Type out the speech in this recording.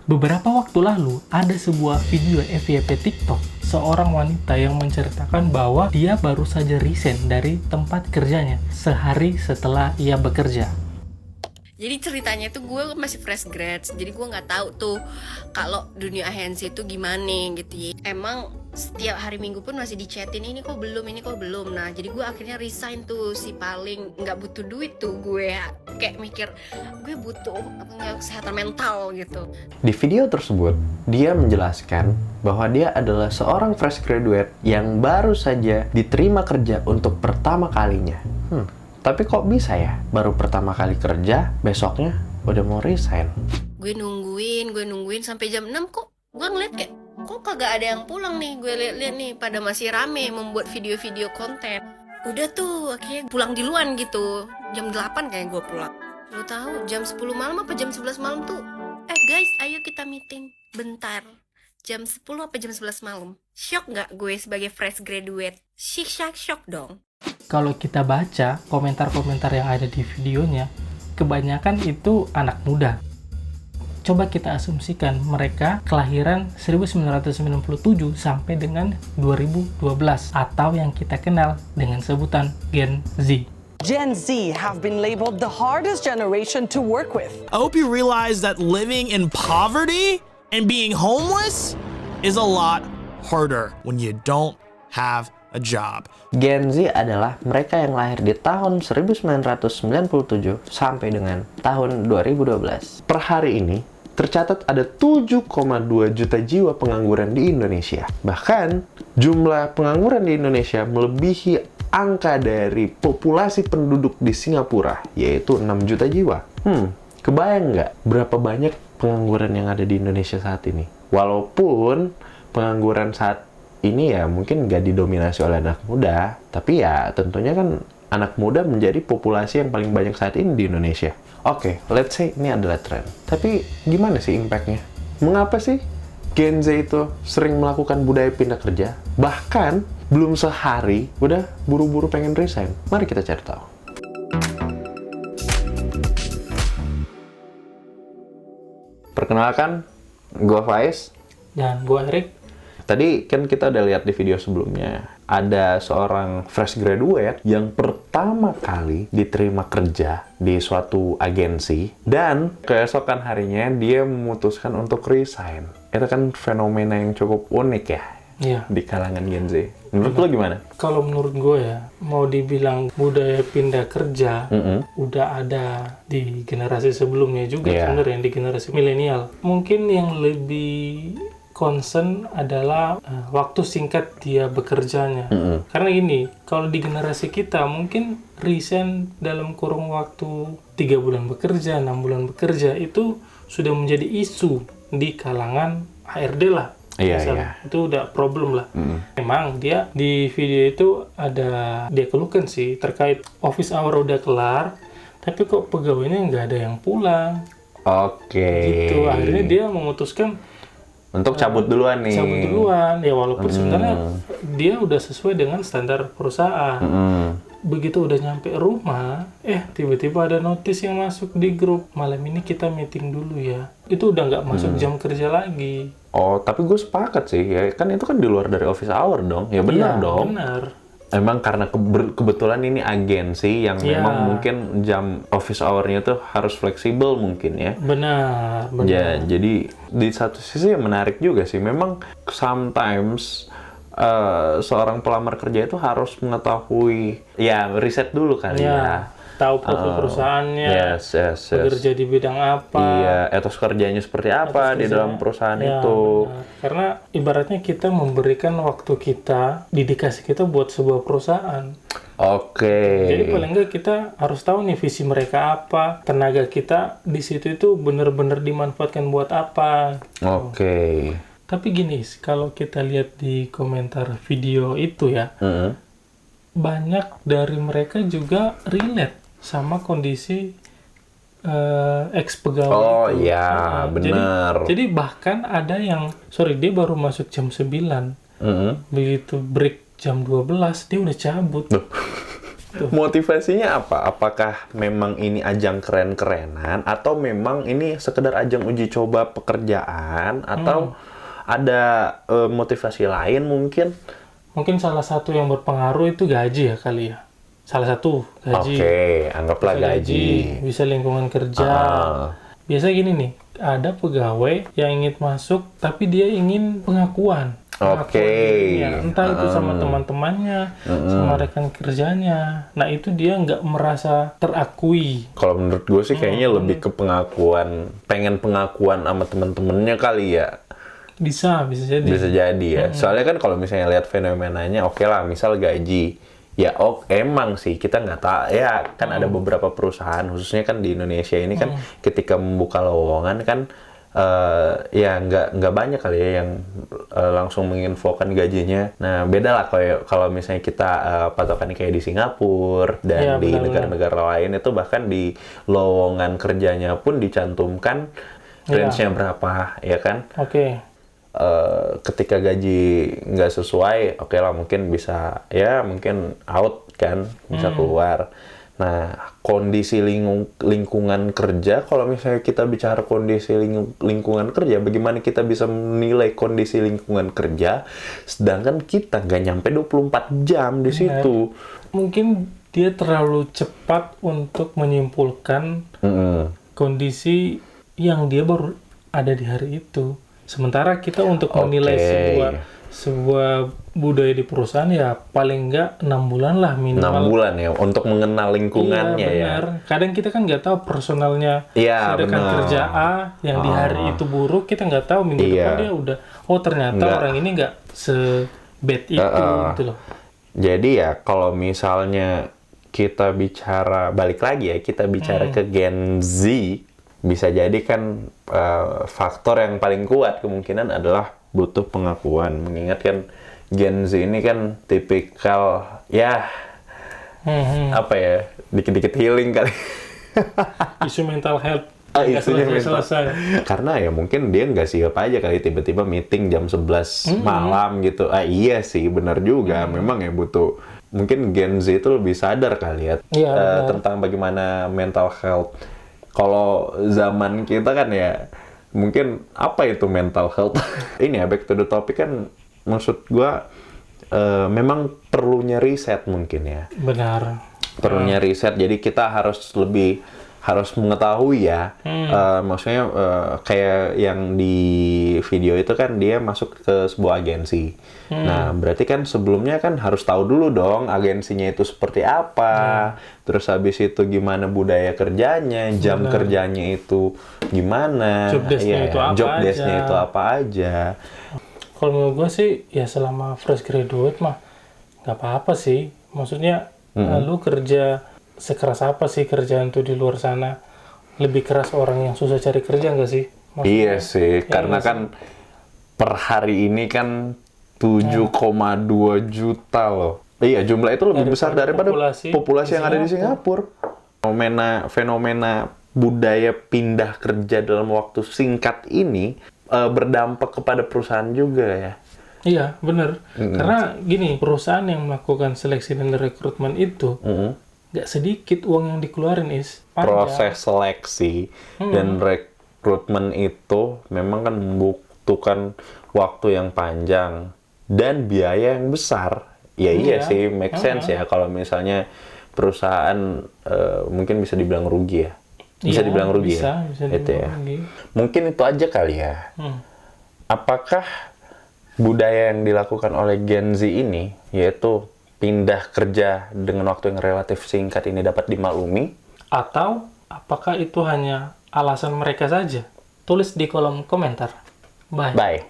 Beberapa waktu lalu, ada sebuah video FYP TikTok seorang wanita yang menceritakan bahwa dia baru saja resign dari tempat kerjanya sehari setelah ia bekerja. Jadi ceritanya tuh gue masih fresh grad, jadi gue nggak tahu tuh kalau dunia agensi itu gimana gitu ya. Emang setiap hari Minggu pun masih dichatin, ini kok belum. Nah jadi gue akhirnya resign tuh, si paling nggak butuh duit tuh gue kayak mikir gue butuh kesehatan mental gitu. Di video tersebut, dia menjelaskan bahwa dia adalah seorang fresh graduate yang baru saja diterima kerja untuk pertama kalinya. Tapi kok bisa ya, baru pertama kali kerja, besoknya udah mau resign? Gue nungguin sampai jam 6 kok. Gue ngeliat kayak, kok kagak ada yang pulang nih. Gue liat-liat nih, pada masih rame membuat video-video konten. Udah tuh, akhirnya pulang duluan gitu. Jam 8 kayak gue pulang. Lo tahu jam 10 malam apa jam 11 malam tuh? Guys, ayo kita meeting. Bentar. Jam 10 apa jam 11 malam? Shock nggak gue sebagai fresh graduate? Shock dong. Kalau kita baca komentar-komentar yang ada di videonya, kebanyakan itu anak muda. Coba kita asumsikan mereka kelahiran 1997 sampai dengan 2012 atau yang kita kenal dengan sebutan Gen Z. Gen Z have been labeled the hardest generation to work with. I hope you realize that living in poverty and being homeless is a lot harder when you don't have a job. Gen Z adalah mereka yang lahir di tahun 1997 sampai dengan tahun 2012. Per hari ini, tercatat ada 7,2 juta jiwa pengangguran di Indonesia. Bahkan, jumlah pengangguran di Indonesia melebihi angka dari populasi penduduk di Singapura, yaitu 6 juta jiwa. Kebayang nggak berapa banyak pengangguran yang ada di Indonesia saat ini? Walaupun pengangguran saat ini ya mungkin nggak didominasi oleh anak muda, tapi ya tentunya kan anak muda menjadi populasi yang paling banyak saat ini di Indonesia. Oke, let's say ini adalah tren. Tapi gimana sih impact-nya? Mengapa sih Gen Z itu sering melakukan budaya pindah kerja? Bahkan belum sehari udah buru-buru pengen resign. Mari kita cari tahu. Perkenalkan, gue Faiz. Dan gue Erik. Tadi kan kita udah lihat di video sebelumnya, ada seorang fresh graduate yang pertama kali diterima kerja di suatu agensi, dan keesokan harinya dia memutuskan untuk resign. Itu kan fenomena yang cukup unik ya, di kalangan Gen Z. Menurut lo gimana? Kalau menurut gue ya, mau dibilang budaya pindah kerja, udah ada di generasi sebelumnya juga sebenarnya, di generasi milenial. Mungkin yang lebih concern adalah waktu singkat dia bekerjanya. Karena gini, kalau di generasi kita mungkin resign dalam kurun waktu 3 bulan bekerja, 6 bulan bekerja, itu sudah menjadi isu di kalangan HRD lah. Iya. Itu udah problem lah. Memang dia di video itu ada, dia keluhkan sih terkait office hour udah kelar, tapi kok pegawainya nggak ada yang pulang. Gitu. Akhirnya dia memutuskan untuk cabut duluan nih. Cabut duluan, ya walaupun sebenarnya dia udah sesuai dengan standar perusahaan. Begitu udah nyampe rumah, tiba-tiba ada notis yang masuk di grup, malam ini kita meeting dulu ya. Itu udah nggak masuk jam kerja lagi. Oh, tapi gue sepakat sih, ya kan itu kan di luar dari office hour dong. Ya benar dong. Benar. Emang karena kebetulan ini agensi yang memang mungkin jam office hour-nya tuh harus fleksibel mungkin ya. Benar. Ya, jadi di satu sisi menarik juga sih. Memang sometimes seorang pelamar kerja itu harus mengetahui, ya riset dulu kali ya. Tahu profil perusahaannya, bekerja di bidang apa, etos kerjanya seperti apa di dalam perusahaan itu. Benar. Karena ibaratnya kita memberikan waktu kita, dedikasi kita buat sebuah perusahaan. Jadi paling nggak kita harus tahu nih visi mereka apa, tenaga kita di situ itu benar-benar dimanfaatkan buat apa. Tapi gini, kalau kita lihat di komentar video itu ya, banyak dari mereka juga relate sama kondisi ex-pegawai itu. Benar. Jadi bahkan ada yang, dia baru masuk jam 9, begitu break jam 12, dia udah cabut. Motivasinya apa? Apakah memang ini ajang keren-kerenan atau memang ini sekedar ajang uji coba pekerjaan atau ada motivasi lain mungkin? Mungkin salah satu yang berpengaruh itu gaji ya kali ya. Salah satu gaji. Oke, anggaplah Bisa gaji. Bisa lingkungan kerja. Biasa gini nih, ada pegawai yang ingin masuk tapi dia ingin pengakuan. Oke. Dirinya. Entah itu sama teman-temannya, sama rekan kerjanya. Nah itu dia nggak merasa terakui. Kalau menurut gue sih kayaknya lebih ke pengakuan, pengen pengakuan sama temen-temennya kali ya. Bisa jadi. Bisa jadi ya. Soalnya kan kalau misalnya lihat fenomenanya, oke lah, misal gaji. Ya emang sih kita nggak tahu ya, kan ada beberapa perusahaan khususnya kan di Indonesia ini kan ketika membuka lowongan kan ya nggak banyak kali ya yang langsung menginfokan gajinya. Nah beda lah kalau misalnya kita patokan kayak di Singapura dan di negara-negara lain itu bahkan di lowongan kerjanya pun dicantumkan range-nya berapa ya kan. Oke. Ketika gaji nggak sesuai, oke lah mungkin bisa ya mungkin out kan, bisa keluar. Nah kondisi lingkungan kerja, kalau misalnya kita bicara kondisi lingkungan kerja, bagaimana kita bisa menilai kondisi lingkungan kerja sedangkan kita nggak nyampe 24 jam di situ. Mungkin dia terlalu cepat untuk menyimpulkan kondisi yang dia baru ada di hari itu. Sementara kita untuk menilai sebuah budaya di perusahaan ya paling nggak 6 bulan lah minimal. 6 bulan ya untuk mengenal lingkungannya benar. ya. Kadang kita kan nggak tahu personalnya rekan kerja A yang di hari itu buruk, kita nggak tahu minggu depan dia udah ternyata orang ini nggak se-bad itu gitu loh. Jadi ya kalau misalnya kita bicara balik lagi ya, kita bicara ke Gen Z, bisa jadi kan faktor yang paling kuat kemungkinan adalah butuh pengakuan. Mengingat kan Gen Z ini kan tipikal ya apa ya, dikit-dikit healing kali. Isu mental health Isunya selesai. Karena ya mungkin dia nggak siap aja kali tiba-tiba meeting jam 11 malam gitu. Iya sih benar juga, memang ya butuh. Mungkin Gen Z itu lebih sadar kali ya tentang bagaimana mental health. Kalau zaman kita kan ya, mungkin apa itu mental health? Ini ya, back to the topic kan, maksud gua memang perlunya riset mungkin ya. Benar. Perlunya riset, jadi kita harus mengetahui ya. Maksudnya kayak yang di video itu kan dia masuk ke sebuah agensi. Nah, berarti kan sebelumnya kan harus tahu dulu dong agensinya itu seperti apa. Terus habis itu gimana budaya kerjanya, jam kerjanya itu gimana. Job desk-nya itu apa aja. Kalau menurut gue sih, ya selama fresh graduate mah nggak apa-apa sih. Maksudnya, lu kerja sekeras apa sih kerjaan tuh di luar sana? Lebih keras orang yang susah cari kerja nggak sih? Maksudnya, iya sih, karena kan per hari ini kan 7,2 juta loh. Iya, jumlah itu lebih besar daripada populasi yang ada di Singapura. Fenomena budaya pindah kerja dalam waktu singkat ini berdampak kepada perusahaan juga ya. Iya, bener. Karena gini, perusahaan yang melakukan seleksi dan rekrutmen itu nggak sedikit uang yang dikeluarin, Proses seleksi dan rekrutmen itu memang kan membutuhkan waktu yang panjang dan biaya yang besar. Ya iya sih, make sense ya kalau misalnya perusahaan mungkin bisa dibilang rugi ya. Bisa dibilang rugi bisa itu ya. Rugi. Mungkin itu aja kali ya. Apakah budaya yang dilakukan oleh Gen Z ini, yaitu pindah kerja dengan waktu yang relatif singkat ini dapat dimaklumi? Atau apakah itu hanya alasan mereka saja? Tulis di kolom komentar. Bye. Bye.